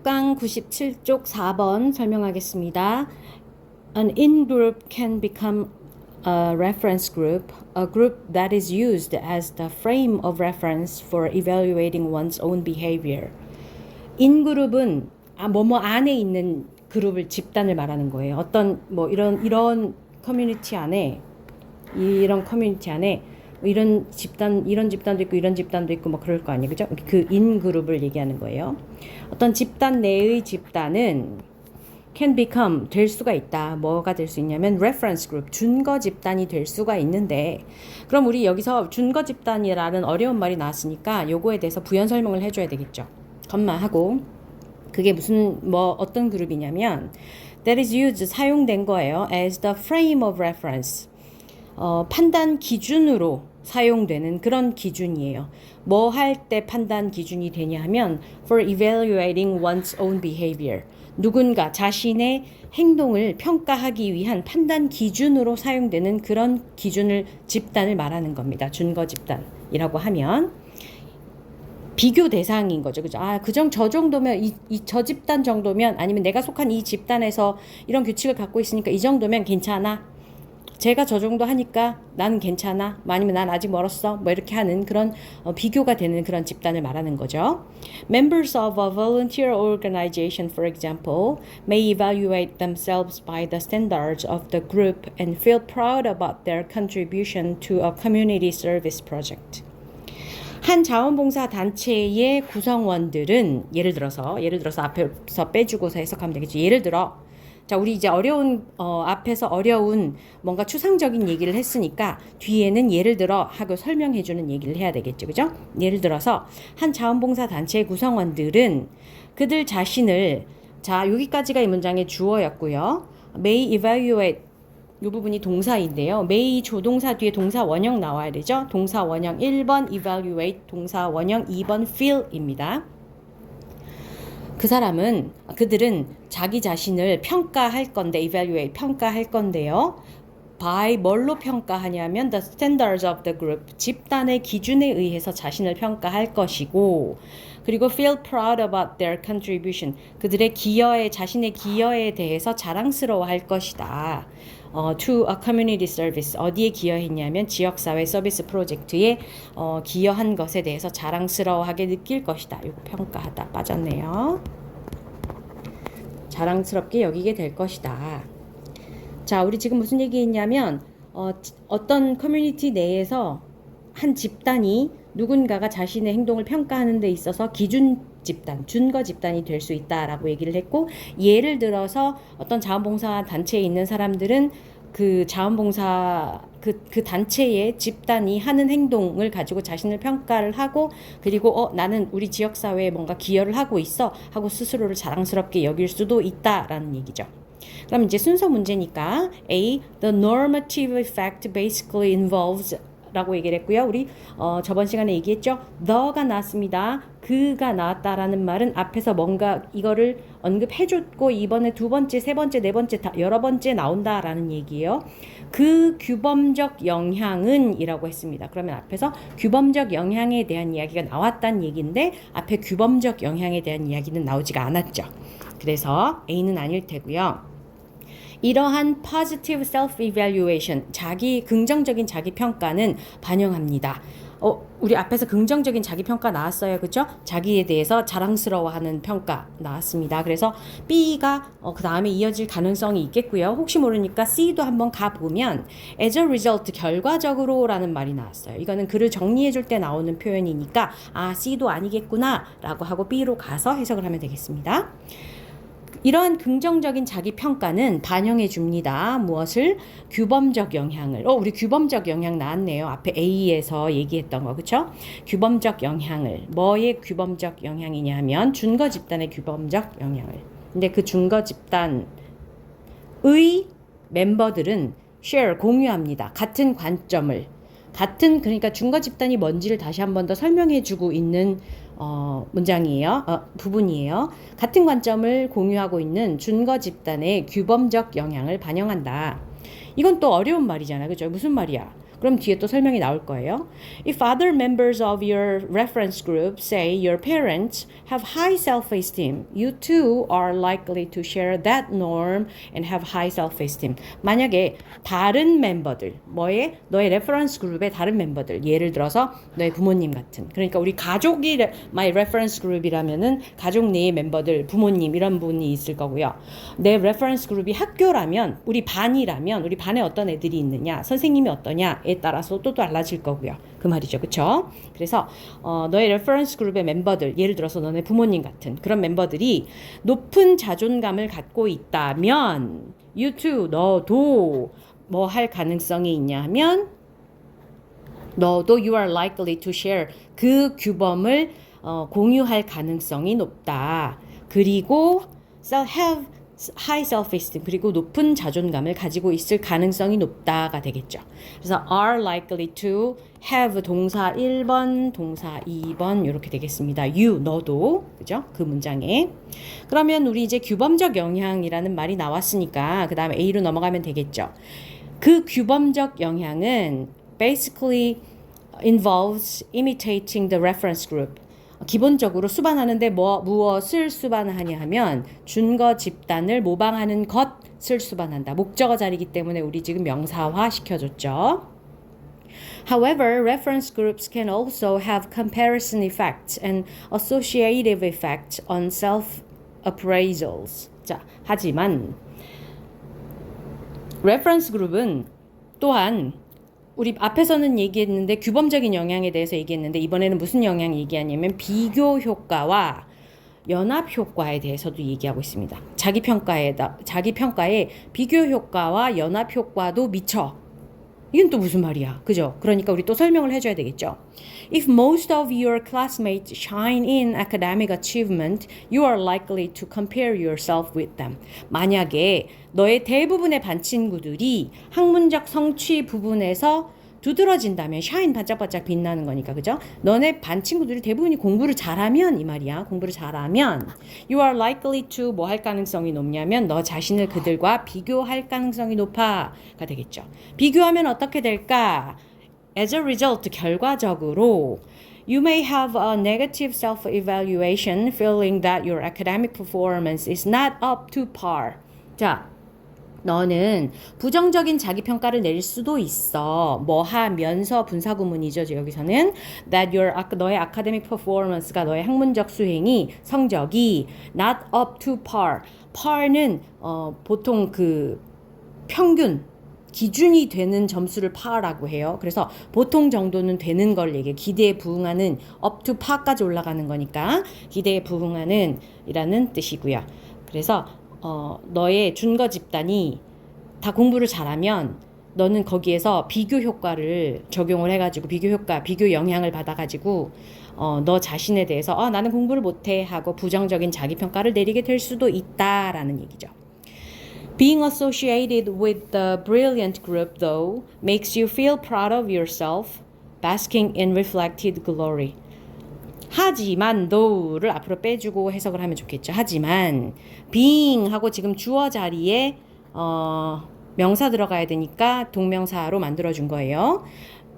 6강 97쪽 4번 설명하겠습니다. An in-group can become a reference group, a group that is used as the frame of reference for evaluating one's own behavior. 인그룹은 뭐뭐 안에 있는 그룹을 집단을 말하는 거예요. 어떤 뭐 이런 커뮤니티 안에 이런 집단도 있고 이런 집단도 있고 뭐 그럴 거 아니에요. 그죠? 그 인그룹을 얘기하는 거예요. 어떤 집단 내의 집단은 can become 될 수가 있다. 뭐가 될 수 있냐면 reference group, 준거 집단이 될 수가 있는데, 그럼 우리 여기서 준거 집단이라는 어려운 말이 나왔으니까 요거에 대해서 부연 설명을 해줘야 되겠죠. 하고 그게 어떤 그룹이냐면 that is used, 사용된 거예요. as the frame of reference, 판단 기준으로 사용되는 그런 기준이에요. 뭐 할 때 판단 기준이 되냐 하면 for evaluating one's own behavior, 누군가 자신의 행동을 평가하기 위한 판단 기준으로 사용되는 그런 집단을 말하는 겁니다. 준거 집단이라고 하면 비교 대상인 거죠. 그죠? 저 정도면, 저 집단 정도면, 아니면 내가 속한 이 집단에서 이런 규칙을 갖고 있으니까 이 정도면 괜찮아. 제가 저 정도 하니까 나는 괜찮아. 아니면 난 아직 멀었어. 뭐 이렇게 하는 그런 비교가 되는 그런 집단을 말하는 거죠. Members of a volunteer organization, for example, may evaluate themselves by the standards of the group and feel proud about their contribution to a community service project. 한 자원봉사 단체의 구성원들은 예를 들어서 앞에서 빼주고서 해석하면 되겠죠. 예를 들어, 자, 우리 이제 앞에서 어려운 뭔가 추상적인 얘기를 했으니까 뒤에는 예를 들어 하고 설명해주는 얘기를 해야 되겠죠. 그죠? 예를 들어서 한 자원봉사 단체의 구성원들은 그들 자신을, 자, 여기까지가 이 문장의 주어였고요. may evaluate, 이 부분이 동사인데요. may 조동사 뒤에 동사 원형 나와야 되죠. 동사 원형 1번 evaluate, 동사 원형 2번 feel입니다. 그들은 자기 자신을 평가할 건데, evaluate, 평가할 건데요. by 뭘로 평가하냐면 the standards of the group, 집단의 기준에 의해서 자신을 평가할 것이고, 그리고 feel proud about their contribution, 그들의 자신의 기여에 대해서 자랑스러워할 것이다. to a community service, 어디에 기여했냐면 지역사회 서비스 프로젝트에 기여한 것에 대해서 자랑스러워하게 느낄 것이다. 이거 평가하다 빠졌네요. 자랑스럽게 여기게 될 것이다. 자, 우리 지금 무슨 얘기했냐면 어떤 커뮤니티 내에서 한 집단이 누군가가 자신의 행동을 평가하는 데 있어서 기준 집단, 준거 집단이 될 수 있다라고 얘기를 했고, 예를 들어서 어떤 자원봉사 단체에 있는 사람들은 그 자원봉사 그 단체의 집단이 하는 행동을 가지고 자신을 평가를 하고, 그리고 나는 우리 지역사회에 뭔가 기여를 하고 있어 하고 스스로를 자랑스럽게 여길 수도 있다라는 얘기죠. 그럼 이제 순서 문제니까 A, the normative effect basically involves 라고 얘기를 했고요. 우리 저번 시간에 얘기했죠. the가 나왔습니다. 그가 나왔다라는 말은 앞에서 뭔가 이거를 언급해줬고, 이번에 두 번째, 세 번째, 네 번째, 여러 번째 나온다라는 얘기예요. 그 규범적 영향은 이라고 했습니다. 그러면 앞에서 규범적 영향에 대한 이야기가 나왔다는 얘기인데 앞에 규범적 영향에 대한 이야기는 나오지가 않았죠. 그래서 A는 아닐 테고요. 이러한 positive self-evaluation, 긍정적인 자기평가는 반영합니다. 우리 앞에서 긍정적인 자기평가 나왔어요. 그죠? 자기에 대해서 자랑스러워하는 평가 나왔습니다. 그래서 B가 그 다음에 이어질 가능성이 있겠고요. 혹시 모르니까 C도 한번 가보면 as a result, 결과적으로 라는 말이 나왔어요. 이거는 글을 정리해줄 때 나오는 표현이니까 C도 아니겠구나 라고 하고 B로 가서 해석을 하면 되겠습니다. 이러한 긍정적인 자기평가는 반영해 줍니다. 무엇을? 규범적 영향을. 우리 규범적 영향 나왔네요. 앞에 A에서 얘기했던 거, 그쵸? 규범적 영향을. 뭐의 규범적 영향이냐 하면 준거 집단의 규범적 영향을. 근데 그 준거 집단의 멤버들은 share, 공유합니다. 같은 관점을. 그러니까 준거 집단이 뭔지를 다시 한 번 더 설명해 주고 있는 문장이에요. 부분이에요. 같은 관점을 공유하고 있는 준거 집단의 규범적 영향을 반영한다. 이건 또 어려운 말이잖아. 그죠? 무슨 말이야? 그럼 뒤에 또 설명이 나올 거예요. If other members of your reference group say your parents have high self-esteem, you too are likely to share that norm and have high self-esteem. 만약에 다른 멤버들, 너의 레퍼런스 그룹의 다른 멤버들, 예를 들어서 너의 부모님 같은, 그러니까 우리 가족이 my reference group이라면은 가족 내의 멤버들, 부모님 이런 분이 있을 거고요. 내 reference group이 학교라면, 우리 반이라면 우리 반에 어떤 애들이 있느냐, 선생님이 어떠냐에 따라서 또 달라질 거고요. 그 말이죠, 그렇죠? 그래서 너의 reference group의 멤버들, 예를 들어서 너네 부모님 같은 그런 멤버들이 높은 자존감을 갖고 있다면, you too, 너도 뭐 할 가능성이 있냐면, 너도 you are likely to share 그 규범을 공유할 가능성이 높다. 그리고 have high self-esteem, 그리고 높은 자존감을 가지고 있을 가능성이 높다가 되겠죠. 그래서 are likely to have 동사 1번, 동사 2번 이렇게 되겠습니다. you, 너도, 그죠? 그 문장에. 그러면 우리 이제 규범적 영향이라는 말이 나왔으니까 그 다음에 A로 넘어가면 되겠죠. 그 규범적 영향은 basically involves imitating the reference group. 기본적으로 수반하는데 무엇을 수반하냐 하면 준거 집단을 모방하는 것을 수반한다. 목적어 자리이기 때문에 우리 지금 명사화 시켜줬죠. However, reference groups can also have comparison effects and associative effects on self-appraisals. 자, 하지만 reference group은 또한 우리 앞에서는 얘기했는데 규범적인 영향에 대해서 얘기했는데 이번에는 무슨 영향 얘기하냐면 비교 효과와 연합 효과에 대해서도 얘기하고 있습니다. 자기 평가에 비교 효과와 연합 효과도 미쳐. 이건 또 무슨 말이야, 그죠? 그러니까 우리 또 설명을 해줘야 되겠죠. If most of your classmates shine in academic achievement, you are likely to compare yourself with them. 만약에 너의 대부분의 반 친구들이 학문적 성취 부분에서 두드러진다면, shine 반짝반짝 빛나는 거니까, 그죠? 너네 반 친구들이 대부분이 공부를 잘하면, 이 말이야. 공부를 잘하면 you are likely to 뭐 할 가능성이 높냐면 너 자신을 그들과 비교할 가능성이 높아가 되겠죠. 비교하면 어떻게 될까? As a result, 결과적으로 you may have a negative self-evaluation feeling that your academic performance is not up to par. 자, 너는 부정적인 자기평가를 내릴 수도 있어. 뭐 하면서 분사구문이죠. 여기서는 that 너의 academic performance가 너의 학문적 수행이 성적이 not up to par. par는 보통 그 평균 기준이 되는 점수를 par라고 해요. 그래서 보통 정도는 되는 걸 얘기해. 기대에 부응하는 up to par까지 올라가는 거니까 기대에 부응하는 이라는 뜻이고요. 그래서 너의 준거 집단이 다 공부를 잘하면 너는 거기에서 비교 효과를 적용을 해가지고 비교 영향을 받아가지고 너 자신에 대해서 나는 공부를 못해 하고 부정적인 자기평가를 내리게 될 수도 있다라는 얘기죠. Being associated with the brilliant group, though, makes you feel proud of yourself, basking in reflected glory. 하지만 though를 앞으로 빼주고 해석을 하면 좋겠죠. 하지만 being 하고 지금 주어 자리에 명사 들어가야 되니까 동명사로 만들어준 거예요.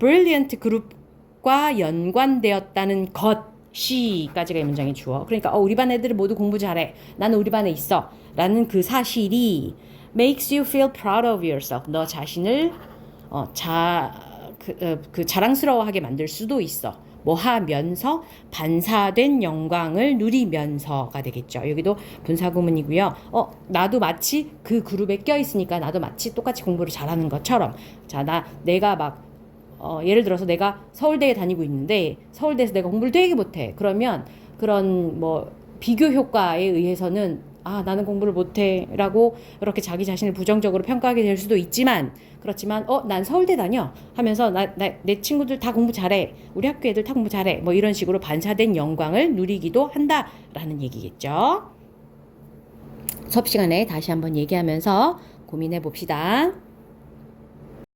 brilliant 그룹과 연관되었다는 것이까지가 이 문장의 주어. 그러니까 우리 반 애들은 모두 공부 잘해. 나는 우리 반에 있어. 라는 그 사실이 makes you feel proud of yourself. 너 자신을 자랑스러워하게 만들 수도 있어. 뭐 하면서 반사된 영광을 누리면서가 되겠죠. 여기도 분사구문이고요. 나도 마치 그 그룹에 껴있으니까 나도 마치 똑같이 공부를 잘하는 것처럼. 자, 내가 막 예를 들어서 내가 서울대에 다니고 있는데 서울대에서 내가 공부를 되게 못해. 그러면 그런 뭐 비교 효과에 의해서는 나는 공부를 못해 라고 이렇게 자기 자신을 부정적으로 평가하게 될 수도 있지만, 그렇지만 난 서울대 다녀 하면서 내 친구들 다 공부 잘해, 우리 학교 애들 다 공부 잘해, 뭐 이런 식으로 반사된 영광을 누리기도 한다라는 얘기겠죠. 수업 시간에 다시 한번 얘기하면서 고민해 봅시다.